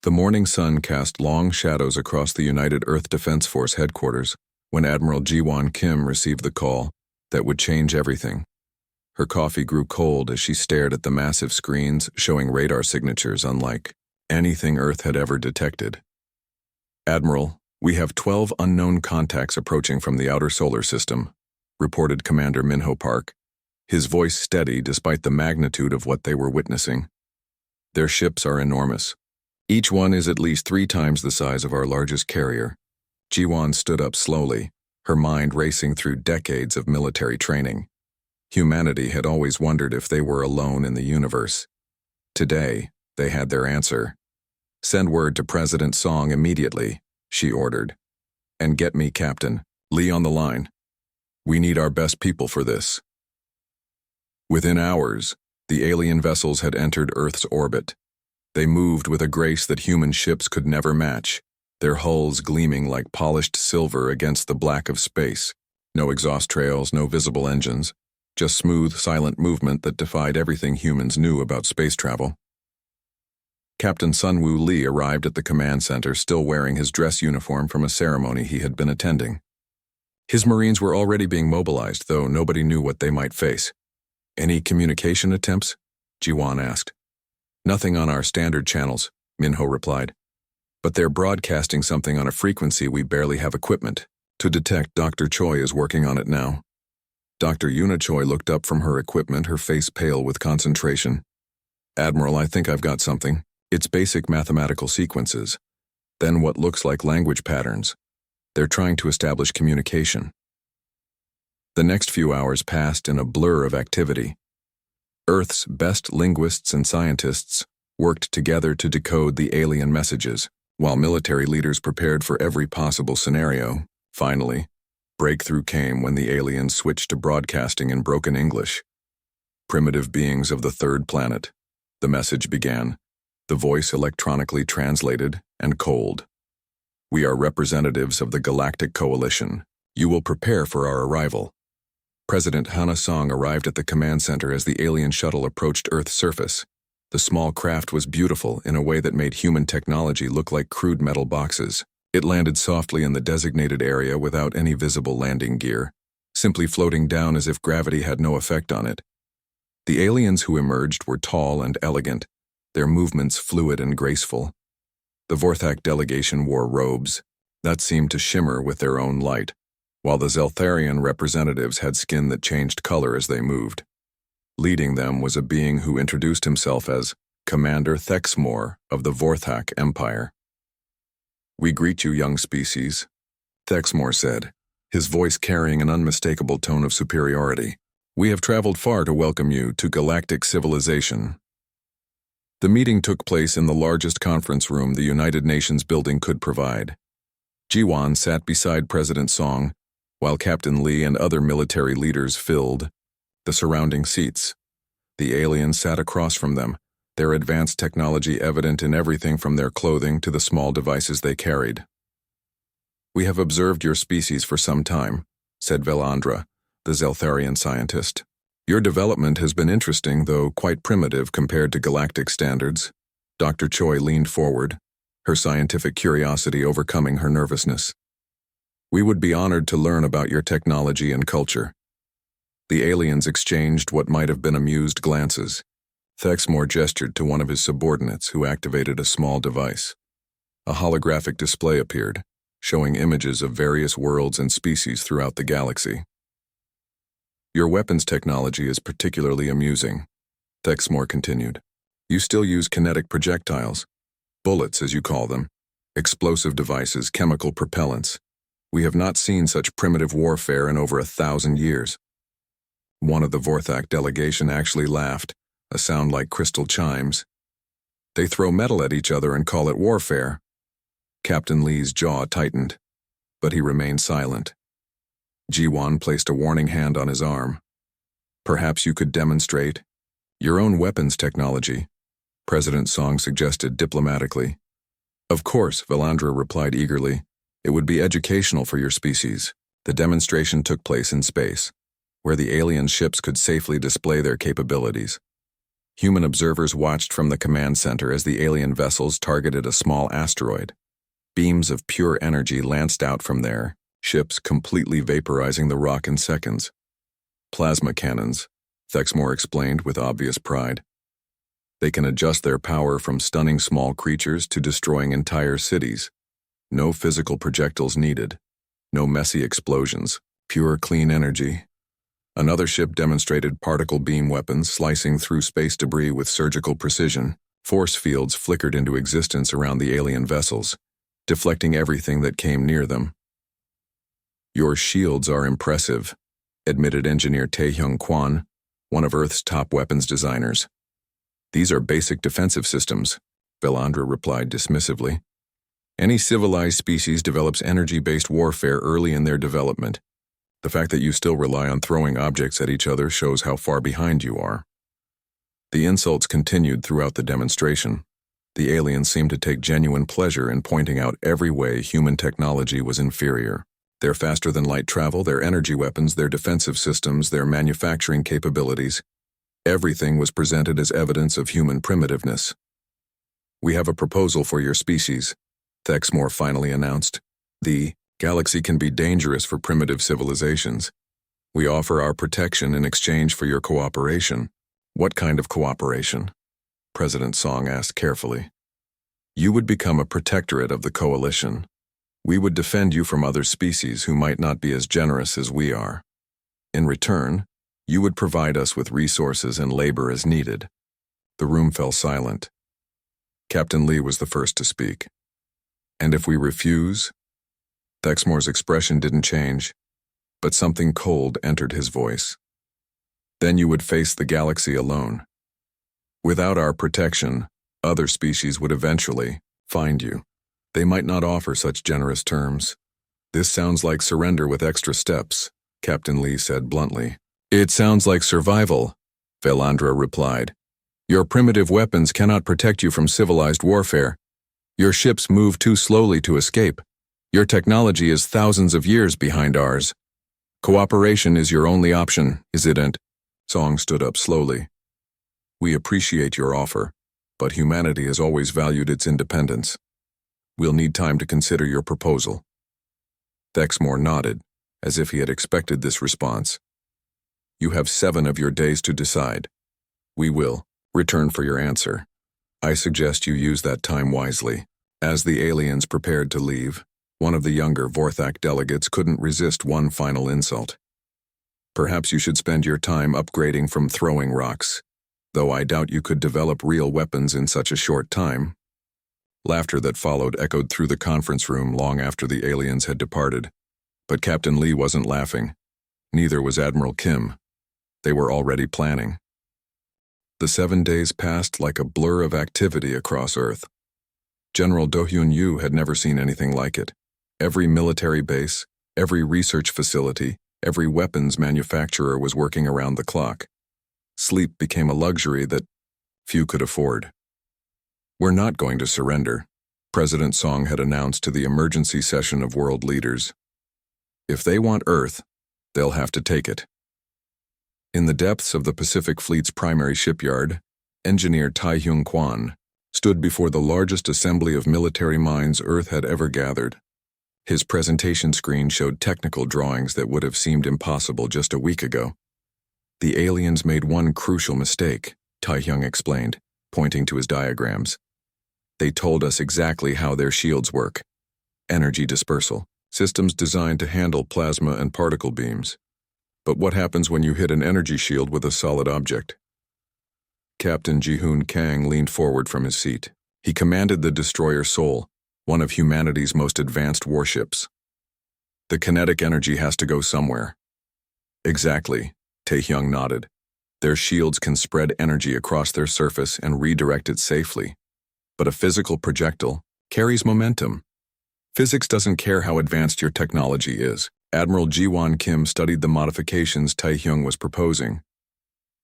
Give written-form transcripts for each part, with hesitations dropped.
The morning sun cast long shadows across the United Earth Defense Force headquarters when Admiral Ji-won Kim received the call that would change everything. Her coffee grew cold as she stared at the massive screens showing radar signatures unlike anything Earth had ever detected. "Admiral, we have 12 unknown contacts approaching from the outer solar system," reported Commander Minho Park, his voice steady despite the magnitude of what they were witnessing. "Their ships are enormous. Each one is at least 3 times the size of our largest carrier." Ji-won stood up slowly, her mind racing through decades of military training. Humanity had always wondered if they were alone in the universe. Today, they had their answer. "Send word to President Song immediately," she ordered. "And get me Captain Lee on the line. We need our best people for this." Within hours, the alien vessels had entered Earth's orbit. They moved with a grace that human ships could never match, their hulls gleaming like polished silver against the black of space. No exhaust trails, no visible engines, just smooth, silent movement that defied everything humans knew about space travel. Captain Sunwoo Lee arrived at the command center still wearing his dress uniform from a ceremony he had been attending. His Marines were already being mobilized, though nobody knew what they might face. "Any communication attempts?" Ji-won asked. "Nothing on our standard channels," Minho replied. "But they're broadcasting something on a frequency we barely have equipment to detect. Dr. Choi is working on it now." Dr. Yuna Choi looked up from her equipment, her face pale with concentration. "Admiral, I think I've got something. It's basic mathematical sequences. Then what looks like language patterns. They're trying to establish communication." The next few hours passed in a blur of activity. Earth's best linguists and scientists worked together to decode the alien messages, while military leaders prepared for every possible scenario. Finally, breakthrough came when the aliens switched to broadcasting in broken English. "Primitive beings of the third planet," the message began, the voice electronically translated and cold. "We are representatives of the Galactic Coalition. You will prepare for our arrival." President Hana Song arrived at the command center as the alien shuttle approached Earth's surface. The small craft was beautiful in a way that made human technology look like crude metal boxes. It landed softly in the designated area without any visible landing gear, simply floating down as if gravity had no effect on it. The aliens who emerged were tall and elegant, their movements fluid and graceful. The Vorthak delegation wore robes that seemed to shimmer with their own light, while the Zeltharian representatives had skin that changed color as they moved. Leading them was a being who introduced himself as Commander Thexmore of the Vorthak Empire. "We greet you, young species," Thexmore said, his voice carrying an unmistakable tone of superiority. "We have traveled far to welcome you to galactic civilization." The meeting took place in the largest conference room the United Nations building could provide. Ji-won sat beside President Song, while Captain Lee and other military leaders filled the surrounding seats. The aliens sat across from them, their advanced technology evident in everything from their clothing to the small devices they carried. "We have observed your species for some time," said Velandra, the Zeltharian scientist. "Your development has been interesting, though quite primitive compared to galactic standards." Dr. Choi leaned forward, her scientific curiosity overcoming her nervousness. "We would be honored to learn about your technology and culture." The aliens exchanged what might have been amused glances. Thexmore gestured to one of his subordinates who activated a small device. A holographic display appeared, showing images of various worlds and species throughout the galaxy. "Your weapons technology is particularly amusing," Thexmore continued. "You still use kinetic projectiles, bullets as you call them, explosive devices, chemical propellants. We have not seen such primitive warfare in over 1,000 years." One of the Vorthak delegation actually laughed, a sound like crystal chimes. "They throw metal at each other and call it warfare." Captain Lee's jaw tightened, but he remained silent. Ji-won placed a warning hand on his arm. "Perhaps you could demonstrate your own weapons technology," President Song suggested diplomatically. "Of course," Velandra replied eagerly. "It would be educational for your species." The demonstration took place in space, where the alien ships could safely display their capabilities. Human observers watched from the command center as the alien vessels targeted a small asteroid. Beams of pure energy lanced out from there, ships completely vaporizing the rock in seconds. Plasma cannons, Thexmore explained with obvious pride. They can adjust their power from stunning small creatures to destroying entire cities. No physical projectiles needed. No messy explosions. Pure clean energy. Another ship demonstrated particle beam weapons slicing through space debris with surgical precision. Force fields flickered into existence around the alien vessels, deflecting everything that came near them. "Your shields are impressive," admitted engineer Taehyung Kwan, one of Earth's top weapons designers. "These are basic defensive systems," Velandra replied dismissively. "Any civilized species develops energy-based warfare early in their development. The fact that you still rely on throwing objects at each other shows how far behind you are." The insults continued throughout the demonstration. The aliens seemed to take genuine pleasure in pointing out every way human technology was inferior. Their faster-than-light travel, their energy weapons, their defensive systems, their manufacturing capabilities. Everything was presented as evidence of human primitiveness. "We have a proposal for your species," Thexmore finally announced. "The galaxy can be dangerous for primitive civilizations. We offer our protection in exchange for your cooperation." "What kind of cooperation?" President Song asked carefully. "You would become a protectorate of the coalition. We would defend you from other species who might not be as generous as we are. In return, you would provide us with resources and labor as needed." The room fell silent. Captain Lee was the first to speak. "And if we refuse?" Thexmore's expression didn't change, but something cold entered his voice. "Then you would face the galaxy alone. Without our protection, other species would eventually find you. They might not offer such generous terms." "This sounds like surrender with extra steps," Captain Lee said bluntly. "It sounds like survival," Velandra replied. "Your primitive weapons cannot protect you from civilized warfare. Your ships move too slowly to escape. Your technology is thousands of years behind ours. Cooperation is your only option, isn't it?" Song stood up slowly. "We appreciate your offer, but humanity has always valued its independence. We'll need time to consider your proposal." Thexmore nodded, as if he had expected this response. "You have 7 of your days to decide. We will return for your answer. I suggest you use that time wisely." As the aliens prepared to leave, one of the younger Vorthak delegates couldn't resist one final insult. "Perhaps you should spend your time upgrading from throwing rocks, though I doubt you could develop real weapons in such a short time." Laughter that followed echoed through the conference room long after the aliens had departed. But Captain Lee wasn't laughing. Neither was Admiral Kim. They were already planning. The 7 days passed like a blur of activity across Earth. General Do-hyun Yu had never seen anything like it. Every military base, every research facility, every weapons manufacturer was working around the clock. Sleep became a luxury that few could afford. "We're not going to surrender," President Song had announced to the emergency session of world leaders. "If they want Earth, they'll have to take it." In the depths of the Pacific Fleet's primary shipyard, engineer Taehyung Kwan stood before the largest assembly of military minds Earth had ever gathered. His presentation screen showed technical drawings that would have seemed impossible just a week ago. "The aliens made one crucial mistake," Taehyung explained, pointing to his diagrams. "They told us exactly how their shields work. Energy dispersal, systems designed to handle plasma and particle beams. But what happens when you hit an energy shield with a solid object?" Captain Ji-hoon Kang leaned forward from his seat. He commanded the destroyer Seoul, one of humanity's most advanced warships. "The kinetic energy has to go somewhere." "Exactly," Taehyung nodded. "Their shields can spread energy across their surface and redirect it safely. But a physical projectile carries momentum. Physics doesn't care how advanced your technology is." Admiral Ji-won Kim studied the modifications Taehyung was proposing.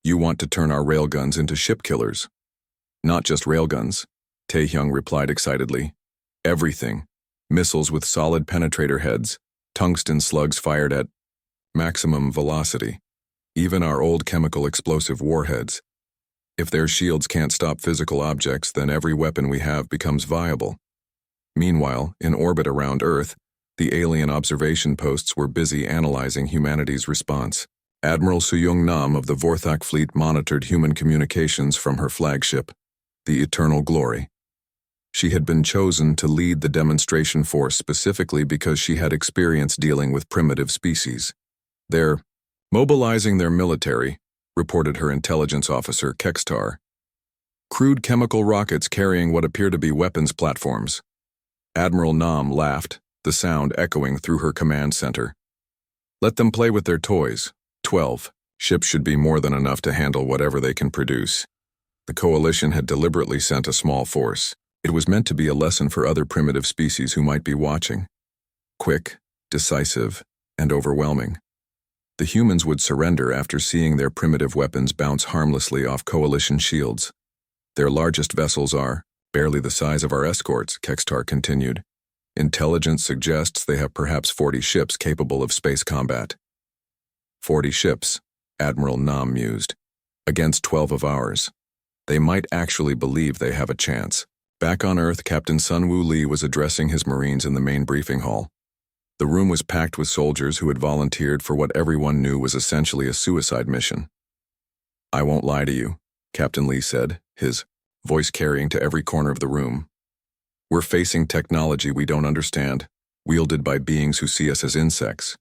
"You want to turn our railguns into ship killers." "Not just railguns," Taehyung replied excitedly. "Everything. Missiles with solid penetrator heads, tungsten slugs fired at maximum velocity, even our old chemical explosive warheads. If their shields can't stop physical objects, then every weapon we have becomes viable. Meanwhile, in orbit around Earth, the alien observation posts were busy analyzing humanity's response. Admiral Suyung Nam of the Vorthak fleet monitored human communications from her flagship, the Eternal Glory. She had been chosen to lead the demonstration force specifically because she had experience dealing with primitive species. They're mobilizing their military, reported her intelligence officer, Kextar. Crude chemical rockets carrying what appear to be weapons platforms. Admiral Nam laughed, the sound echoing through her command center. Let them play with their toys. 12. Ships should be more than enough to handle whatever they can produce. The coalition had deliberately sent a small force. It was meant to be a lesson for other primitive species who might be watching. Quick, decisive, and overwhelming. The humans would surrender after seeing their primitive weapons bounce harmlessly off coalition shields. Their largest vessels are barely the size of our escorts, Kextar continued. Intelligence suggests they have perhaps 40 ships capable of space combat. 40 ships, Admiral Nam mused, against 12 of ours. They might actually believe they have a chance. Back on Earth, Captain Sunwoo Lee was addressing his Marines in the main briefing hall. The room was packed with soldiers who had volunteered for what everyone knew was essentially a suicide mission. I won't lie to you, Captain Lee said, his voice carrying to every corner of the room. We're facing technology we don't understand, wielded by beings who see us as insects.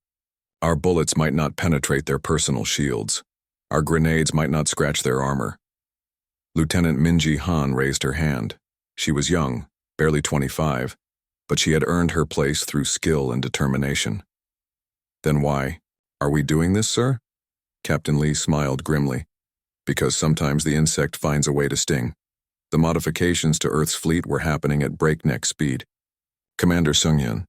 Our bullets might not penetrate their personal shields. Our grenades might not scratch their armor. Lieutenant Minji Han raised her hand. She was young, barely 25, but she had earned her place through skill and determination. Then why are we doing this, sir? Captain Lee smiled grimly. Because sometimes the insect finds a way to sting. The modifications to Earth's fleet were happening at breakneck speed. Commander Sunghyun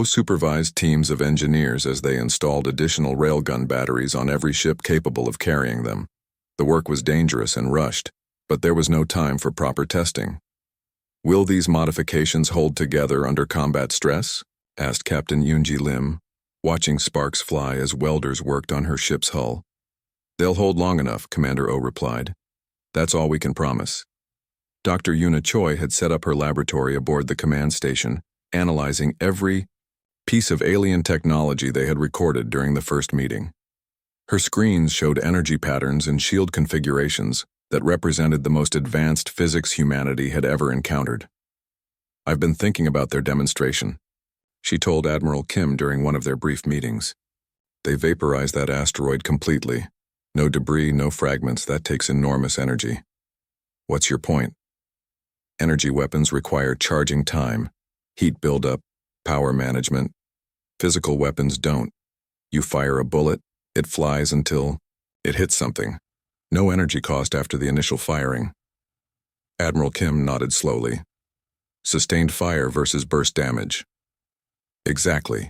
supervised teams of engineers as they installed additional railgun batteries on every ship capable of carrying them. The work was dangerous and rushed, but there was no time for proper testing. Will these modifications hold together under combat stress? Asked Captain Yoonji Lim, watching sparks fly as welders worked on her ship's hull. They'll hold long enough, Commander O replied. That's all we can promise. Dr. Yuna Choi had set up her laboratory aboard the command station, analyzing every piece of alien technology they had recorded during the first meeting. Her screens showed energy patterns and shield configurations that represented the most advanced physics humanity had ever encountered. I've been thinking about their demonstration, she told Admiral Kim during one of their brief meetings. They vaporized that asteroid completely. No debris, no fragments, that takes enormous energy. What's your point? Energy weapons require charging time, heat buildup, power management. Physical weapons don't. You fire a bullet, it flies until it hits something. No energy cost after the initial firing. Admiral Kim nodded slowly. Sustained fire versus burst damage. Exactly.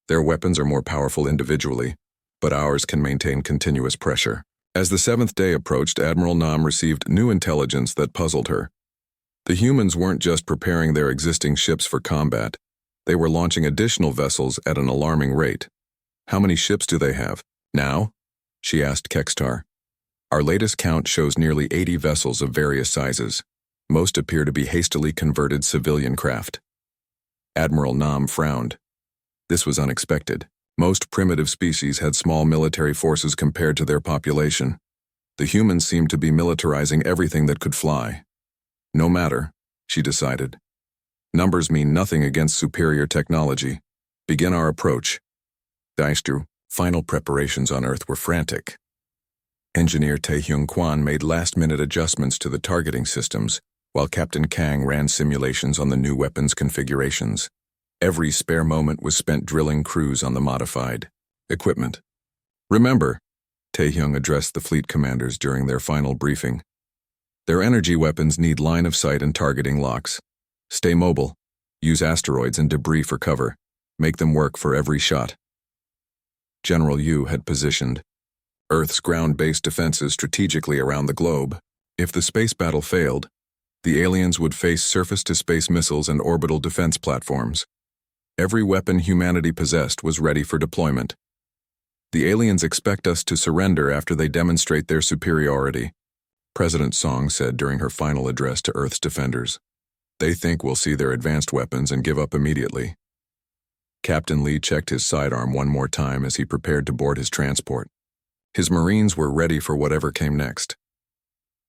Their weapons are more powerful individually, but ours can maintain continuous pressure. As the seventh day approached, Admiral Nam received new intelligence that puzzled her. The humans weren't just preparing their existing ships for combat. They were launching additional vessels at an alarming rate. How many ships do they have now? She asked Kextar. Our latest count shows nearly 80 vessels of various sizes. Most appear to be hastily converted civilian craft. Admiral Nam frowned. This was unexpected. Most primitive species had small military forces compared to their population. The humans seemed to be militarizing everything that could fly. No matter, she decided. Numbers mean nothing against superior technology. Begin our approach. Daishtu, final preparations on Earth were frantic. Engineer Taehyung Kwan made last-minute adjustments to the targeting systems, while Captain Kang ran simulations on the new weapons configurations. Every spare moment was spent drilling crews on the modified equipment. Remember, Taehyung addressed the fleet commanders during their final briefing. Their energy weapons need line of sight and targeting locks. Stay mobile. Use asteroids and debris for cover. Make them work for every shot. General Yu had positioned Earth's ground-based defenses strategically around the globe. If the space battle failed, the aliens would face surface-to-space missiles and orbital defense platforms. Every weapon humanity possessed was ready for deployment. The aliens expect us to surrender after they demonstrate their superiority. President Song said during her final address to Earth's defenders. They think we'll see their advanced weapons and give up immediately. Captain Lee checked his sidearm one more time as he prepared to board his transport. His Marines were ready for whatever came next.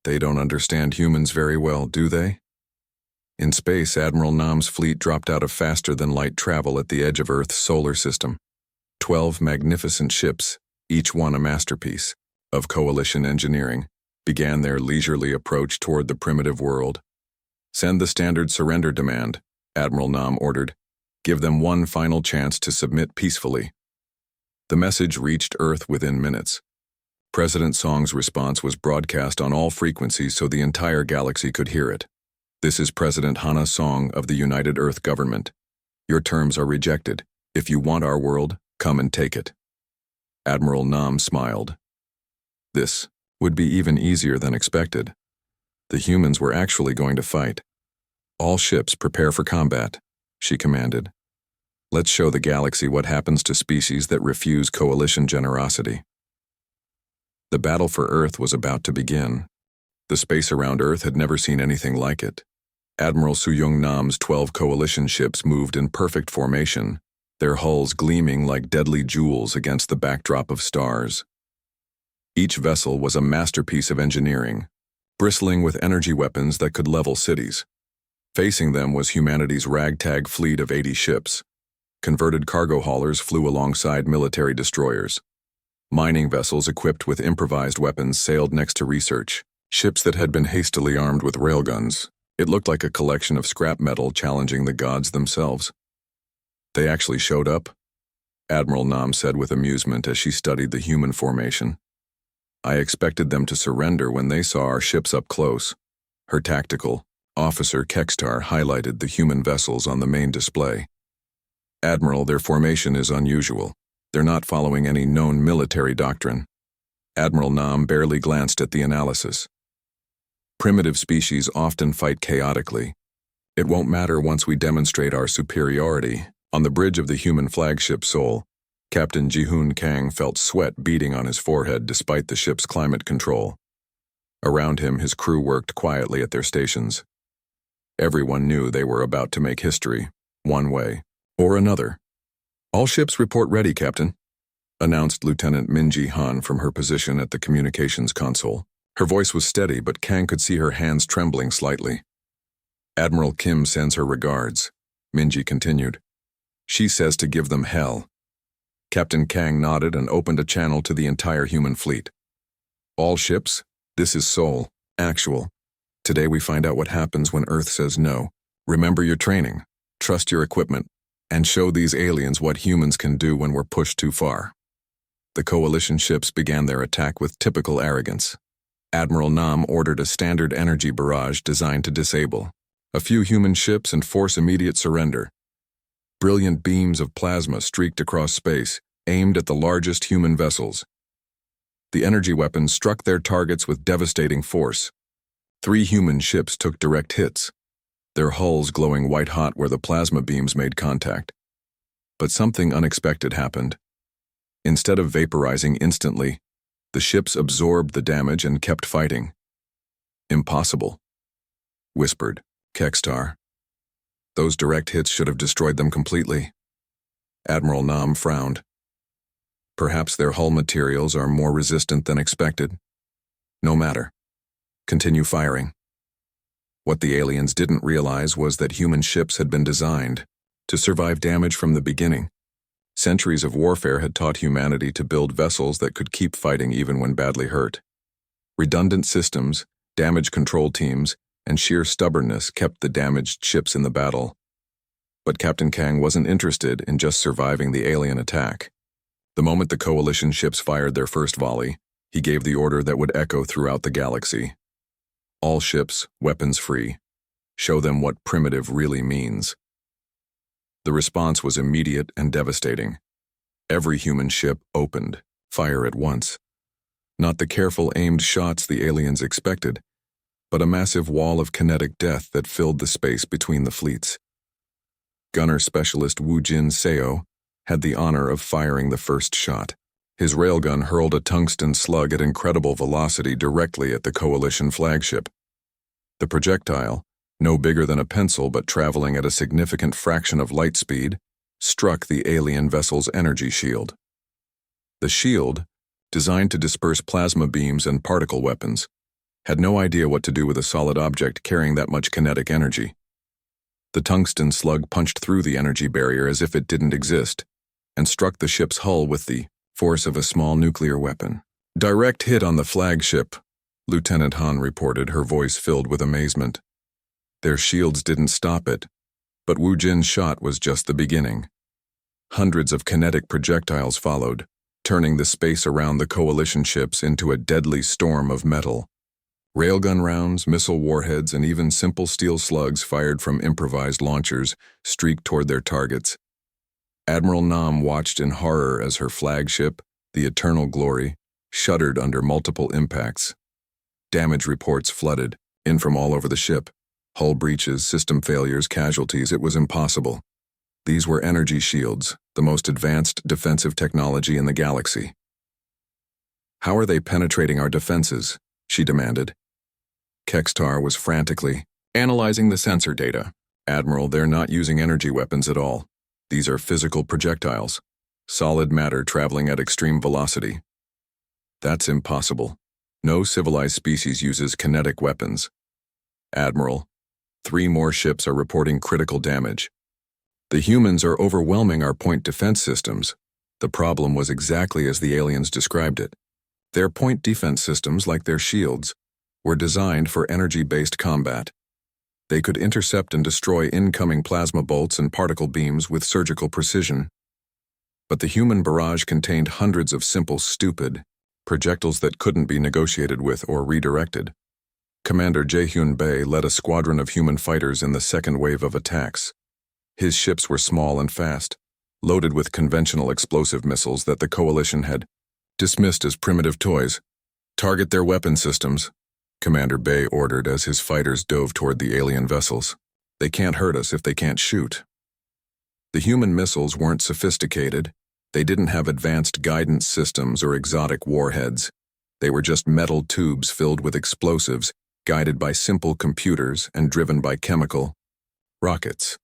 They don't understand humans very well, do they? In space, Admiral Nam's fleet dropped out of faster-than-light travel at the edge of Earth's solar system. 12 magnificent ships, each one a masterpiece of coalition engineering, began their leisurely approach toward the primitive world. Send the standard surrender demand, Admiral Nam ordered. Give them one final chance to submit peacefully. The message reached Earth within minutes. President Song's response was broadcast on all frequencies so the entire galaxy could hear it. This is President Hana Song of the United Earth Government. Your terms are rejected. If you want our world, come and take it. Admiral Nam smiled. This would be even easier than expected. The humans were actually going to fight. All ships prepare for combat, she commanded. Let's show the galaxy what happens to species that refuse coalition generosity. The battle for Earth was about to begin. The space around Earth had never seen anything like it. Admiral Suyong Nam's 12 coalition ships moved in perfect formation, their hulls gleaming like deadly jewels against the backdrop of stars. Each vessel was a masterpiece of engineering, bristling with energy weapons that could level cities. Facing them was humanity's ragtag fleet of 80 ships. Converted cargo haulers flew alongside military destroyers. Mining vessels equipped with improvised weapons sailed next to research, ships that had been hastily armed with railguns. It looked like a collection of scrap metal challenging the gods themselves. They actually showed up, Admiral Nam said with amusement as she studied the human formation. I expected them to surrender when they saw our ships up close. Her tactical officer Kekstar highlighted the human vessels on the main display. Admiral, their formation is unusual. They're not following any known military doctrine. Admiral Nam barely glanced at the analysis. Primitive species often fight chaotically. It won't matter once we demonstrate our superiority. On the bridge of the human flagship Seoul, Captain Ji-hoon Kang felt sweat beading on his forehead despite the ship's climate control. Around him, his crew worked quietly at their stations. Everyone knew they were about to make history, one way or another. All ships report ready, Captain, announced Lieutenant Min Ji-han from her position at the communications console. Her voice was steady, but Kang could see her hands trembling slightly. Admiral Kim sends her regards, Minji continued. She says to give them hell. Captain Kang nodded and opened a channel to the entire human fleet. All ships, this is Seoul, actual. Today we find out what happens when Earth says no. Remember your training, trust your equipment, and show these aliens what humans can do when we're pushed too far. The coalition ships began their attack with typical arrogance. Admiral Nam ordered a standard energy barrage designed to disable a few human ships and force immediate surrender. Brilliant beams of plasma streaked across space, aimed at the largest human vessels. The energy weapons struck their targets with devastating force. 3 human ships took direct hits, their hulls glowing white-hot where the plasma beams made contact. But something unexpected happened. Instead of vaporizing instantly, the ships absorbed the damage and kept fighting. Impossible, whispered Kekstar. Those direct hits should have destroyed them completely. Admiral Nam frowned. Perhaps their hull materials are more resistant than expected. No matter. Continue firing. What the aliens didn't realize was that human ships had been designed to survive damage from the beginning. Centuries of warfare had taught humanity to build vessels that could keep fighting even when badly hurt. Redundant systems, damage control teams, and sheer stubbornness kept the damaged ships in the battle. But Captain Kang wasn't interested in just surviving the alien attack. The moment the coalition ships fired their first volley, he gave the order that would echo throughout the galaxy. All ships, weapons free. Show them what primitive really means. The response was immediate and devastating. Every human ship opened, fire at once. Not the careful aimed shots the aliens expected, but a massive wall of kinetic death that filled the space between the fleets. Gunner specialist Woo Jin Seo had the honor of firing the first shot. His railgun hurled a tungsten slug at incredible velocity directly at the Coalition flagship. The projectile, no bigger than a pencil but traveling at a significant fraction of light speed, struck the alien vessel's energy shield. The shield, designed to disperse plasma beams and particle weapons, had no idea what to do with a solid object carrying that much kinetic energy. The tungsten slug punched through the energy barrier as if it didn't exist, and struck the ship's hull with the force of a small nuclear weapon. "Direct hit on the flagship," Lieutenant Han reported, her voice filled with amazement. Their shields didn't stop it, but Wu Jin's shot was just the beginning. Hundreds of kinetic projectiles followed, turning the space around the Coalition ships into a deadly storm of metal. Railgun rounds, missile warheads, and even simple steel slugs fired from improvised launchers streaked toward their targets. Admiral Nam watched in horror as her flagship, the Eternal Glory, shuddered under multiple impacts. Damage reports flooded in from all over the ship. Hull breaches, system failures, casualties. It was impossible. These were energy shields, the most advanced defensive technology in the galaxy. "How are they penetrating our defenses?" she demanded. Kextar was frantically analyzing the sensor data. "Admiral, they're not using energy weapons at all. These are physical projectiles, solid matter traveling at extreme velocity." "That's impossible. No civilized species uses kinetic weapons." "Admiral, 3 more ships are reporting critical damage. The humans are overwhelming our point defense systems." The problem was exactly as the aliens described it. Their point defense systems, like their shields, were designed for energy-based combat. They could intercept and destroy incoming plasma bolts and particle beams with surgical precision. But the human barrage contained hundreds of simple, stupid projectiles that couldn't be negotiated with or redirected. Commander Jaehyun Bae led a squadron of human fighters in the second wave of attacks. His ships were small and fast, loaded with conventional explosive missiles that the Coalition had dismissed as primitive toys. "Target their weapon systems," Commander Bae ordered as his fighters dove toward the alien vessels. "They can't hurt us if they can't shoot." The human missiles weren't sophisticated. They didn't have advanced guidance systems or exotic warheads. They were just metal tubes filled with explosives, guided by simple computers and driven by chemical rockets.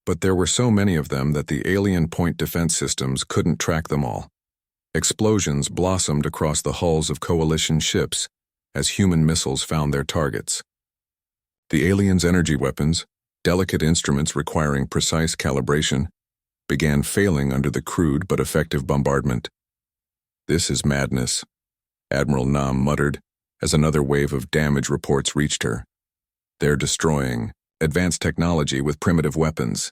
But there were so many of them that the alien point defense systems couldn't track them all. Explosions blossomed across the hulls of Coalition ships as human missiles found their targets. The aliens' energy weapons, delicate instruments requiring precise calibration, began failing under the crude but effective bombardment. "This is madness," Admiral Nam muttered as another wave of damage reports reached her. "They're destroying advanced technology with primitive weapons."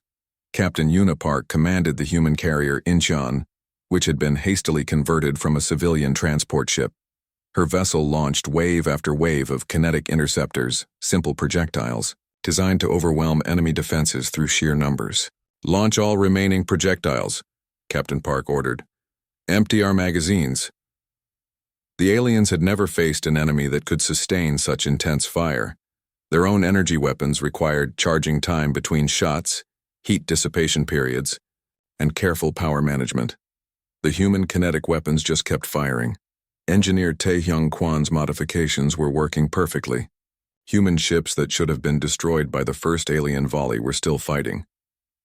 Captain Unipark commanded the human carrier Incheon, which had been hastily converted from a civilian transport ship. Her vessel launched wave after wave of kinetic interceptors, simple projectiles, designed to overwhelm enemy defenses through sheer numbers. "Launch all remaining projectiles," Captain Park ordered. "Empty our magazines." The aliens had never faced an enemy that could sustain such intense fire. Their own energy weapons required charging time between shots, heat dissipation periods, and careful power management. The human kinetic weapons just kept firing. Engineer Taehyung Kwan's modifications were working perfectly. Human ships that should have been destroyed by the first alien volley were still fighting,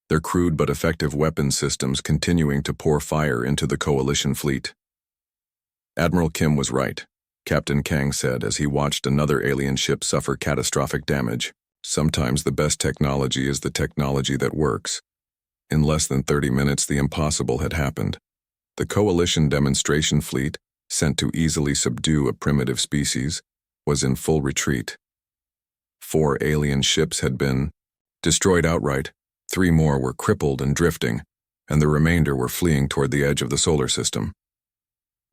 their crude but effective weapon systems continuing to pour fire into the Coalition fleet. "Admiral Kim was right," Captain Kang said as he watched another alien ship suffer catastrophic damage. "Sometimes the best technology is the technology that works." In less than 30 minutes, the impossible had happened. The Coalition demonstration fleet, sent to easily subdue a primitive species, was in full retreat. 4 alien ships had been destroyed outright, 3 more were crippled and drifting, and the remainder were fleeing toward the edge of the solar system.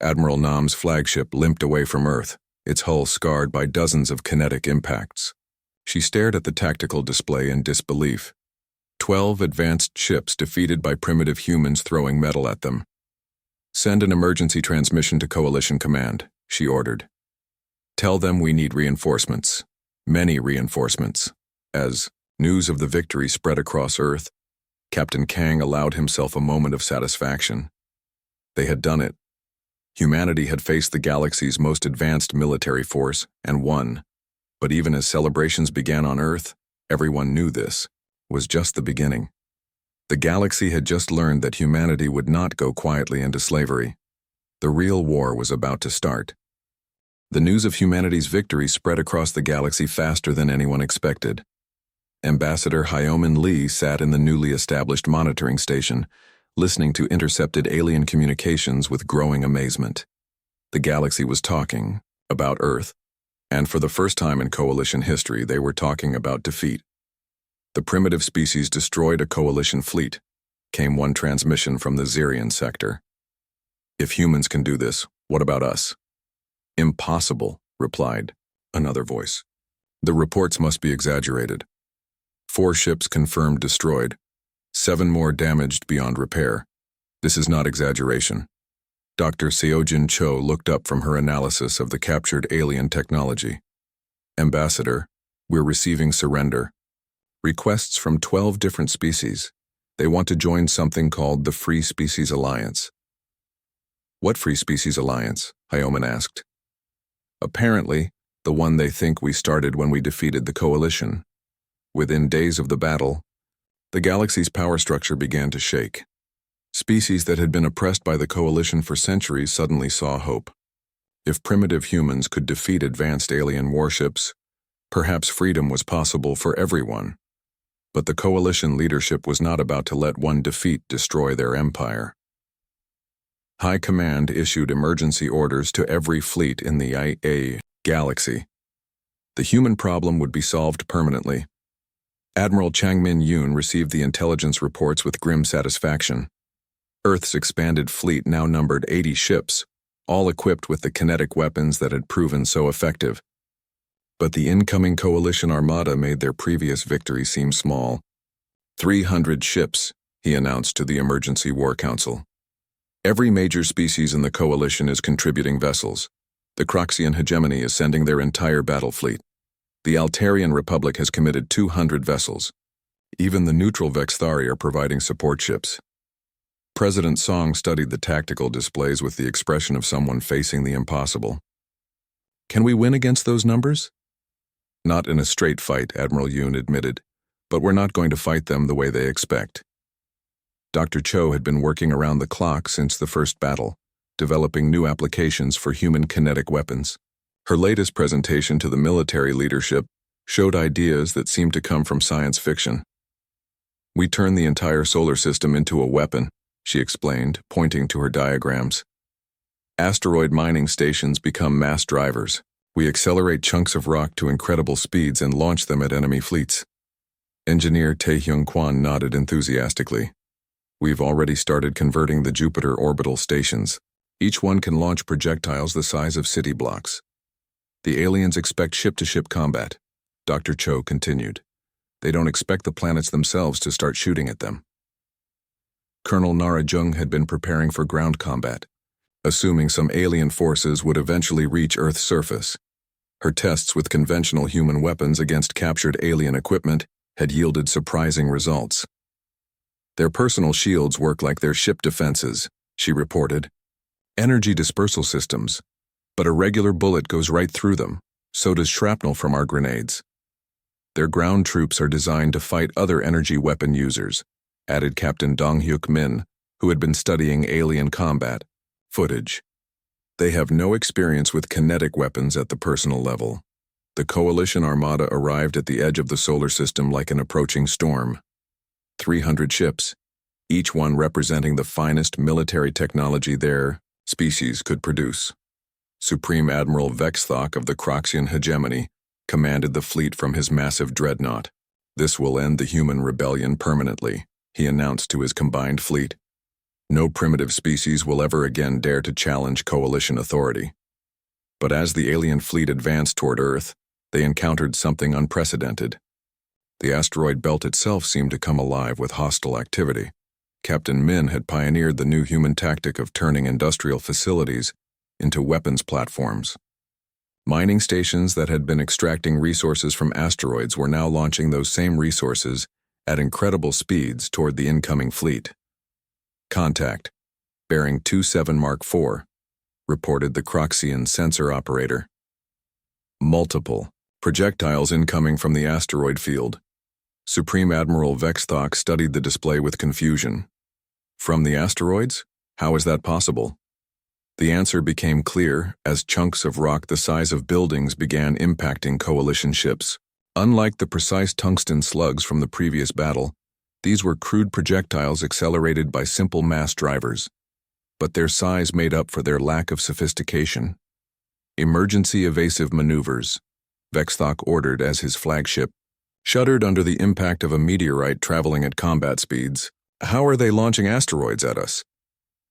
Admiral Nam's flagship limped away from Earth, its hull scarred by dozens of kinetic impacts. She stared at the tactical display in disbelief. 12 advanced ships defeated by primitive humans throwing metal at them. "Send an emergency transmission to Coalition Command," she ordered. "Tell them we need reinforcements. Many reinforcements." As news of the victory spread across Earth, Captain Kang allowed himself a moment of satisfaction. They had done it. Humanity had faced the galaxy's most advanced military force and won. But even as celebrations began on Earth, everyone knew this was just the beginning. The galaxy had just learned that humanity would not go quietly into slavery. The real war was about to start. The news of humanity's victory spread across the galaxy faster than anyone expected. Ambassador Hyomin Lee sat in the newly established monitoring station, listening to intercepted alien communications with growing amazement. The galaxy was talking about Earth, and for the first time in Coalition history, they were talking about defeat. The primitive species destroyed a Coalition fleet, came one transmission from the Zirian sector. If humans can do this, what about us? Impossible, replied another voice. The reports must be exaggerated. 4 ships confirmed destroyed, 7 more damaged beyond repair. This is not exaggeration. Dr. Seojin Cho looked up from her analysis of the captured alien technology. Ambassador, we're receiving surrender. Requests from 12 different species. They want to join something called the Free Species Alliance. What Free Species Alliance? Hyomin asked. Apparently, the one they think we started when we defeated the Coalition. Within days of the battle, the galaxy's power structure began to shake. Species that had been oppressed by the Coalition for centuries suddenly saw hope. If primitive humans could defeat advanced alien warships, perhaps freedom was possible for everyone. But the Coalition leadership was not about to let one defeat destroy their empire. High Command issued emergency orders to every fleet in the IA galaxy. The human problem would be solved permanently. Admiral Changmin Yoon received the intelligence reports with grim satisfaction. Earth's expanded fleet now numbered 80 ships, all equipped with the kinetic weapons that had proven so effective. But the incoming Coalition armada made their previous victory seem small. 300 ships, he announced to the Emergency War Council. Every major species in the Coalition is contributing vessels. The Croxian hegemony is sending their entire battle fleet. The Altarian Republic has committed 200 vessels. Even the neutral Vexthari are providing support ships. President Song studied the tactical displays with the expression of someone facing the impossible. Can we win against those numbers? Not in a straight fight, Admiral Yoon admitted, but we're not going to fight them the way they expect. Dr. Cho had been working around the clock since the first battle, developing new applications for human kinetic weapons. Her latest presentation to the military leadership showed ideas that seemed to come from science fiction. We turn the entire solar system into a weapon, she explained, pointing to her diagrams. Asteroid mining stations become mass drivers. We accelerate chunks of rock to incredible speeds and launch them at enemy fleets. Engineer Taehyung Kwan nodded enthusiastically. We've already started converting the Jupiter orbital stations. Each one can launch projectiles the size of city blocks. The aliens expect ship-to-ship combat, Dr. Cho continued. They don't expect the planets themselves to start shooting at them. Colonel Nara Jung had been preparing for ground combat, assuming some alien forces would eventually reach Earth's surface. Her tests with conventional human weapons against captured alien equipment had yielded surprising results. Their personal shields work like their ship defenses, she reported. Energy dispersal systems. But a regular bullet goes right through them, so does shrapnel from our grenades. Their ground troops are designed to fight other energy weapon users, added Captain Dong-hyuk Min, who had been studying alien combat footage. They have no experience with kinetic weapons at the personal level. The Coalition armada arrived at the edge of the solar system like an approaching storm. 300 ships, each one representing the finest military technology their species could produce. Supreme Admiral Vexthok of the Croxian hegemony commanded the fleet from his massive dreadnought. This will end the human rebellion permanently, he announced to his combined fleet. No primitive species will ever again dare to challenge Coalition authority. But as the alien fleet advanced toward Earth, they encountered something unprecedented. The asteroid belt itself seemed to come alive with hostile activity. Captain Min had pioneered the new human tactic of turning industrial facilities into weapons platforms. Mining stations that had been extracting resources from asteroids were now launching those same resources at incredible speeds toward the incoming fleet. Contact. Bearing 27 Mark IV. reported the Croxian sensor operator. Multiple projectiles incoming from the asteroid field. Supreme Admiral Vexthok studied the display with confusion. From the asteroids? How is that possible? The answer became clear as chunks of rock the size of buildings began impacting coalition ships. Unlike the precise tungsten slugs from the previous battle, these were crude projectiles accelerated by simple mass drivers. But their size made up for their lack of sophistication. Emergency evasive maneuvers, Vexthok ordered as his flagship shuddered under the impact of a meteorite traveling at combat speeds. How are they launching asteroids at us?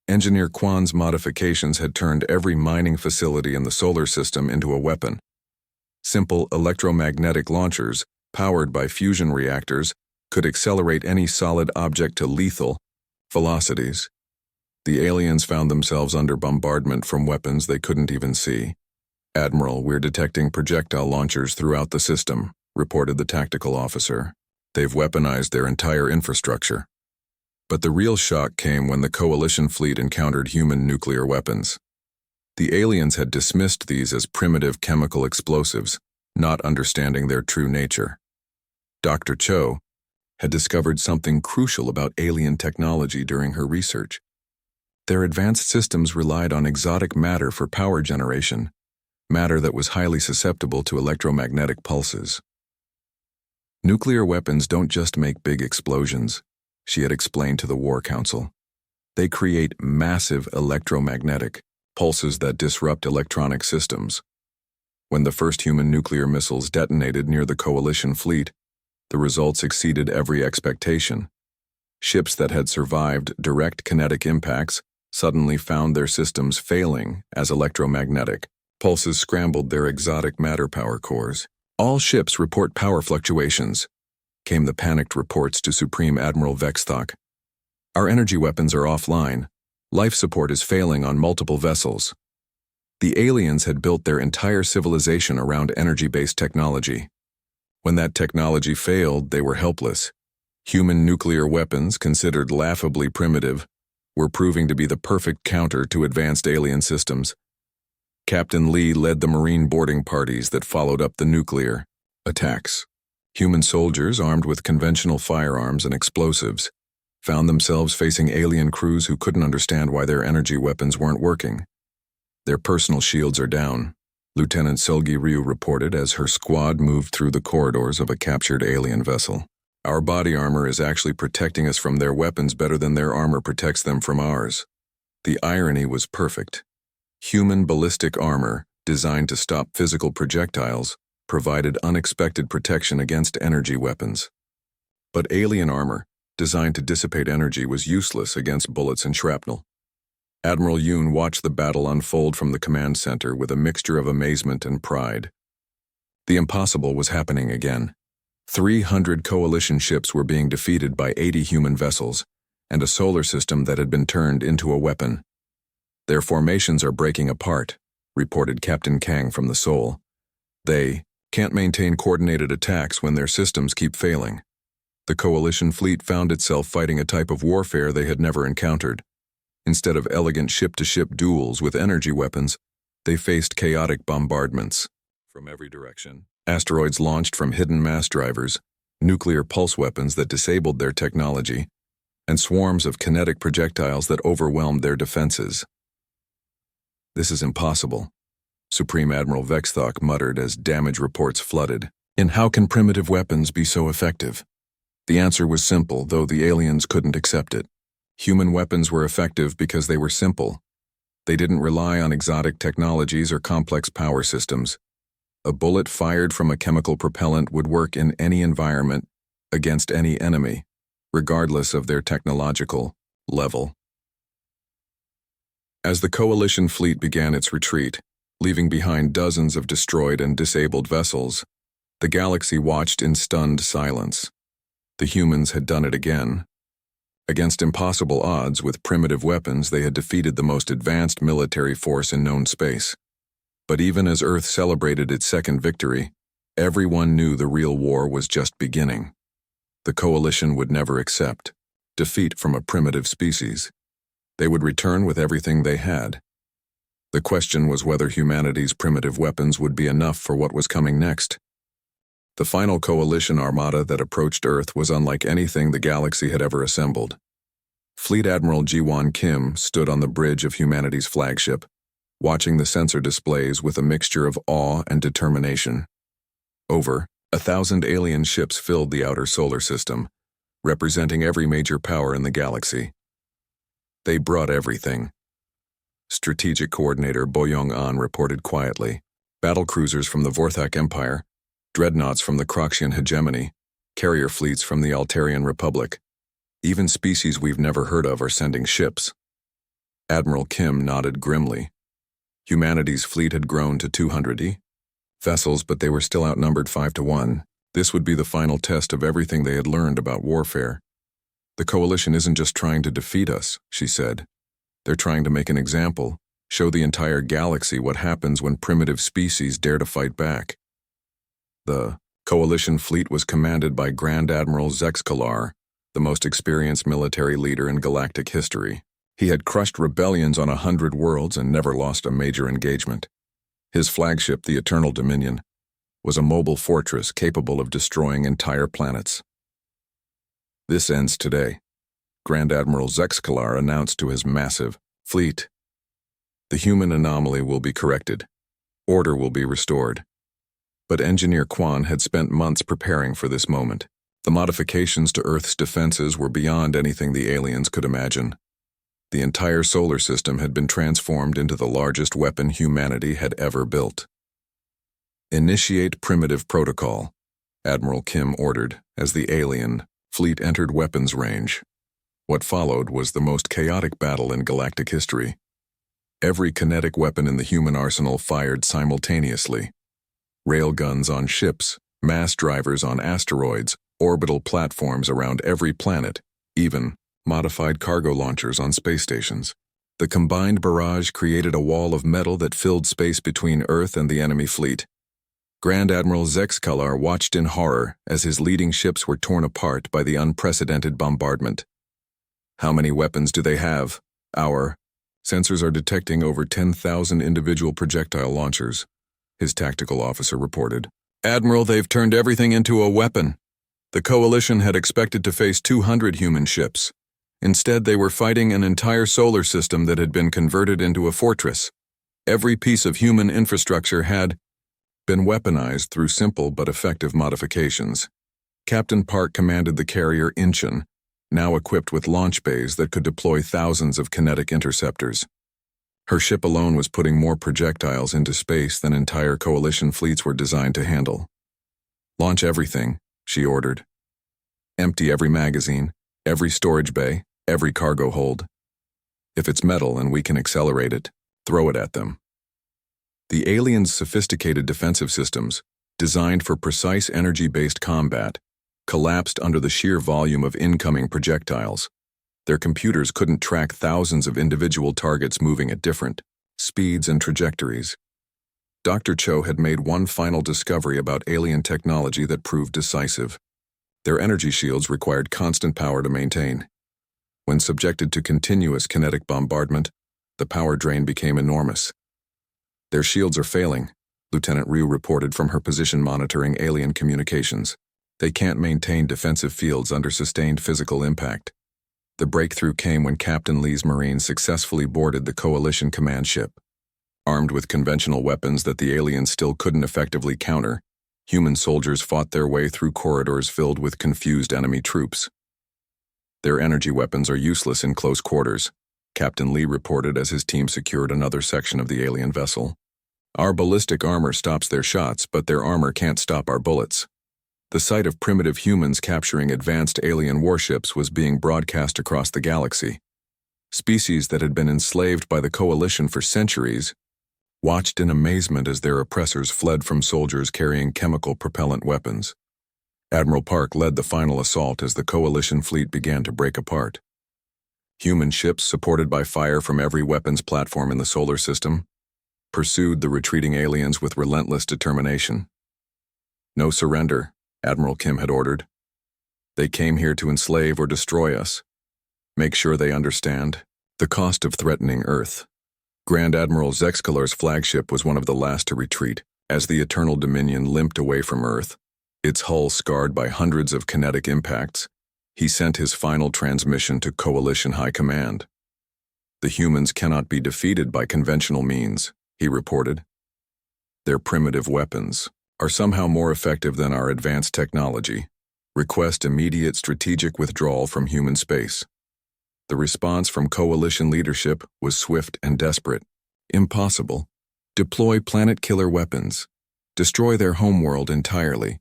Engineer Kwan's modifications had turned every mining facility in the solar system into a weapon. Simple electromagnetic launchers, powered by fusion reactors, could accelerate any solid object to lethal velocities. The aliens found themselves under bombardment from weapons they couldn't even see. "Admiral, we're detecting projectile launchers throughout the system," reported the tactical officer. "They've weaponized their entire infrastructure." But the real shock came when the coalition fleet encountered human nuclear weapons. The aliens had dismissed these as primitive chemical explosives, not understanding their true nature. Dr. Cho had discovered something crucial about alien technology during her research. Their advanced systems relied on exotic matter for power generation, matter that was highly susceptible to electromagnetic pulses. "Nuclear weapons don't just make big explosions," she had explained to the War Council. "They create massive electromagnetic pulses that disrupt electronic systems." When the first human nuclear missiles detonated near the coalition fleet, the results exceeded every expectation. Ships that had survived direct kinetic impacts suddenly found their systems failing as electromagnetic pulses scrambled their exotic matter power cores. "All ships report power fluctuations," came the panicked reports to Supreme Admiral Vexthok. "Our energy weapons are offline. Life support is failing on multiple vessels." The aliens had built their entire civilization around energy-based technology. When that technology failed, they were helpless. Human nuclear weapons, considered laughably primitive, were proving to be the perfect counter to advanced alien systems. Captain Lee led the Marine boarding parties that followed up the nuclear attacks. Human soldiers, armed with conventional firearms and explosives, found themselves facing alien crews who couldn't understand why their energy weapons weren't working. "Their personal shields are down," Lieutenant Selgi Ryu reported as her squad moved through the corridors of a captured alien vessel. "Our body armor is actually protecting us from their weapons better than their armor protects them from ours." The irony was perfect. Human ballistic armor, designed to stop physical projectiles, provided unexpected protection against energy weapons. But alien armor, designed to dissipate energy, was useless against bullets and shrapnel. Admiral Yoon watched the battle unfold from the command center with a mixture of amazement and pride. The impossible was happening again. 300 coalition ships were being defeated by 80 human vessels, and a solar system that had been turned into a weapon. "Their formations are breaking apart," reported Captain Kang from the Seoul. "They can't maintain coordinated attacks when their systems keep failing." The coalition fleet found itself fighting a type of warfare they had never encountered. Instead of elegant ship-to-ship duels with energy weapons, they faced chaotic bombardments. From every direction, asteroids launched from hidden mass drivers, nuclear pulse weapons that disabled their technology, and swarms of kinetic projectiles that overwhelmed their defenses. "This is impossible," Supreme Admiral Vexthok muttered as damage reports flooded. "And how can primitive weapons be so effective?" The answer was simple, though the aliens couldn't accept it. Human weapons were effective because they were simple. They didn't rely on exotic technologies or complex power systems. A bullet fired from a chemical propellant would work in any environment, against any enemy, regardless of their technological level. As the coalition fleet began its retreat, leaving behind dozens of destroyed and disabled vessels, the galaxy watched in stunned silence. The humans had done it again. Against impossible odds, with primitive weapons, they had defeated the most advanced military force in known space. But even as Earth celebrated its second victory, everyone knew the real war was just beginning. The coalition would never accept defeat from a primitive species. They would return with everything they had. The question was whether humanity's primitive weapons would be enough for what was coming next. The final coalition armada that approached Earth was unlike anything the galaxy had ever assembled. Fleet Admiral Ji-won Kim stood on the bridge of humanity's flagship, watching the sensor displays with a mixture of awe and determination. Over 1,000 alien ships filled the outer solar system, representing every major power in the galaxy. They brought everything. Strategic Coordinator Bo Young-an reported quietly. Battlecruisers from the Vorthak Empire, dreadnoughts from the Kroxian hegemony, carrier fleets from the Altarian Republic. Even species we've never heard of are sending ships. Admiral Kim nodded grimly. Humanity's fleet had grown to 200 vessels, but they were still outnumbered 5-1. This would be the final test of everything they had learned about warfare. The coalition isn't just trying to defeat us, she said. They're trying to make an example, show the entire galaxy what happens when primitive species dare to fight back. The coalition fleet was commanded by Grand Admiral Zexkalar, the most experienced military leader in galactic history. He had crushed rebellions on 100 worlds and never lost a major engagement. His flagship, the Eternal Dominion, was a mobile fortress capable of destroying entire planets. This ends today, Grand Admiral Zexkalar announced to his massive fleet. The human anomaly will be corrected. Order will be restored. But Engineer Kwan had spent months preparing for this moment. The modifications to Earth's defenses were beyond anything the aliens could imagine. The entire solar system had been transformed into the largest weapon humanity had ever built. Initiate primitive protocol, Admiral Kim ordered as the alien fleet entered weapons range. What followed was the most chaotic battle in galactic history. Every kinetic weapon in the human arsenal fired simultaneously. Railguns on ships, mass drivers on asteroids, orbital platforms around every planet, even modified cargo launchers on space stations. The combined barrage created a wall of metal that filled space between Earth and the enemy fleet. Grand Admiral Zexkalar watched in horror as his leading ships were torn apart by the unprecedented bombardment. How many weapons do they have? Our sensors are detecting over 10,000 individual projectile launchers, his tactical officer reported. Admiral, they've turned everything into a weapon. The coalition had expected to face 200 human ships. Instead, they were fighting an entire solar system that had been converted into a fortress. Every piece of human infrastructure had been weaponized through simple but effective modifications. Captain Park commanded the carrier Incheon, now equipped with launch bays that could deploy thousands of kinetic interceptors. Her ship alone was putting more projectiles into space than entire coalition fleets were designed to handle. Launch everything, she ordered. Empty every magazine, every storage bay, every cargo hold. If it's metal and we can accelerate it, throw it at them. The aliens' sophisticated defensive systems, designed for precise energy-based combat, collapsed under the sheer volume of incoming projectiles. Their computers couldn't track thousands of individual targets moving at different speeds and trajectories. Dr. Cho had made one final discovery about alien technology that proved decisive. Their energy shields required constant power to maintain. When subjected to continuous kinetic bombardment, the power drain became enormous. Their shields are failing, Lieutenant Ryu reported from her position monitoring alien communications. They can't maintain defensive fields under sustained physical impact. The breakthrough came when Captain Lee's Marines successfully boarded the Coalition command ship. Armed with conventional weapons that the aliens still couldn't effectively counter, human soldiers fought their way through corridors filled with confused enemy troops. Their energy weapons are useless in close quarters, Captain Lee reported as his team secured another section of the alien vessel. Our ballistic armor stops their shots, but their armor can't stop our bullets. The sight of primitive humans capturing advanced alien warships was being broadcast across the galaxy. Species that had been enslaved by the Coalition for centuries watched in amazement as their oppressors fled from soldiers carrying chemical propellant weapons. Admiral Park led the final assault as the Coalition fleet began to break apart. Human ships, supported by fire from every weapons platform in the solar system, pursued the retreating aliens with relentless determination. No surrender, Admiral Kim had ordered. They came here to enslave or destroy us. Make sure they understand the cost of threatening Earth. Grand Admiral Zexkalar's flagship was one of the last to retreat, as the Eternal Dominion limped away from Earth, its hull scarred by hundreds of kinetic impacts. He sent his final transmission to Coalition High Command. "The humans cannot be defeated by conventional means," he reported. "Their primitive weapons are somehow more effective than our advanced technology. Request immediate strategic withdrawal from human space." The response from Coalition leadership was swift and desperate. "Impossible. Deploy planet-killer weapons. Destroy their homeworld entirely."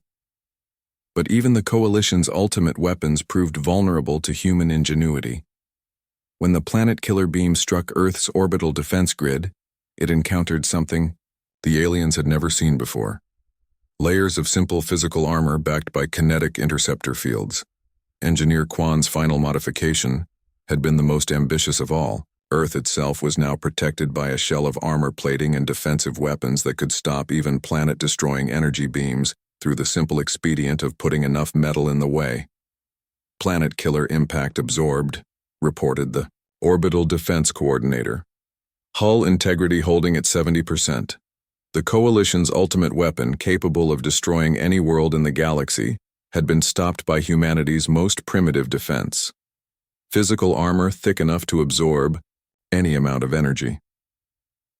But even the Coalition's ultimate weapons proved vulnerable to human ingenuity. When the planet-killer beam struck Earth's orbital defense grid, it encountered something the aliens had never seen before. Layers of simple physical armor backed by kinetic interceptor fields. Engineer Kwan's final modification had been the most ambitious of all. Earth itself was now protected by a shell of armor plating and defensive weapons that could stop even planet-destroying energy beams through the simple expedient of putting enough metal in the way. "Planet killer impact absorbed," reported the Orbital Defense Coordinator. "Hull integrity holding at 70%. The Coalition's ultimate weapon, capable of destroying any world in the galaxy, had been stopped by humanity's most primitive defense. Physical armor thick enough to absorb any amount of energy."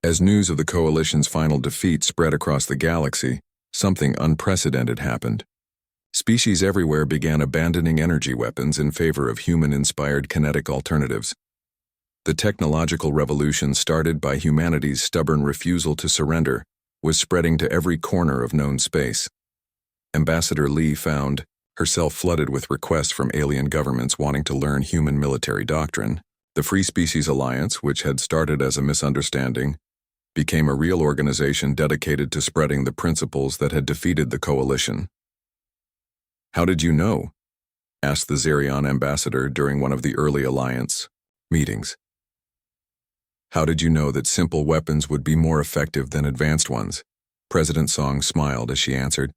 As news of the Coalition's final defeat spread across the galaxy, something unprecedented happened. Species everywhere began abandoning energy weapons in favor of human-inspired kinetic alternatives. The technological revolution started by humanity's stubborn refusal to surrender was spreading to every corner of known space. Ambassador Lee found herself flooded with requests from alien governments wanting to learn human military doctrine. The Free Species Alliance, which had started as a misunderstanding, became a real organization dedicated to spreading the principles that had defeated the Coalition. "How did you know?" asked the Zerion ambassador during one of the early Alliance meetings. "How did you know that simple weapons would be more effective than advanced ones?" President Song smiled as she answered.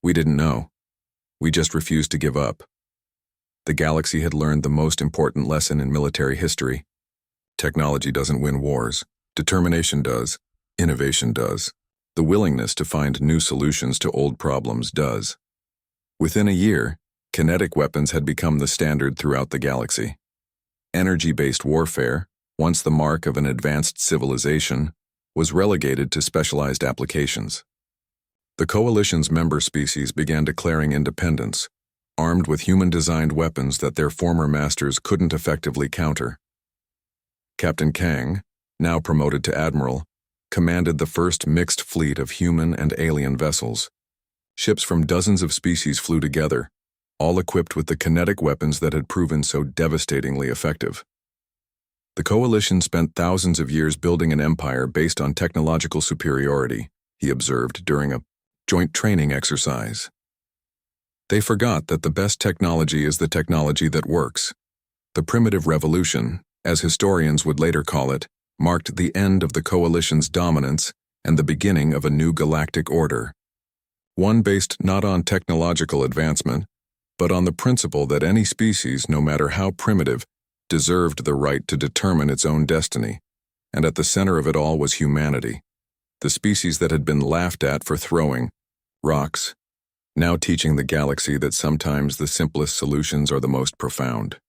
"We didn't know. We just refused to give up." The galaxy had learned the most important lesson in military history. Technology doesn't win wars. Determination does. Innovation does. The willingness to find new solutions to old problems does. Within a year, kinetic weapons had become the standard throughout the galaxy. Energy-based warfare, once the mark of an advanced civilization, was relegated to specialized applications. The Coalition's member species began declaring independence, armed with human-designed weapons that their former masters couldn't effectively counter. Captain Kang, now promoted to admiral, commanded the first mixed fleet of human and alien vessels. Ships from dozens of species flew together, all equipped with the kinetic weapons that had proven so devastatingly effective. The Coalition spent thousands of years building an empire based on technological superiority, he observed during a joint training exercise. They forgot that the best technology is the technology that works. The primitive revolution, as historians would later call it, marked the end of the Coalition's dominance and the beginning of a new galactic order. One based not on technological advancement, but on the principle that any species, no matter how primitive, deserved the right to determine its own destiny, and at the center of it all was humanity, the species that had been laughed at for throwing rocks, now teaching the galaxy that sometimes the simplest solutions are the most profound.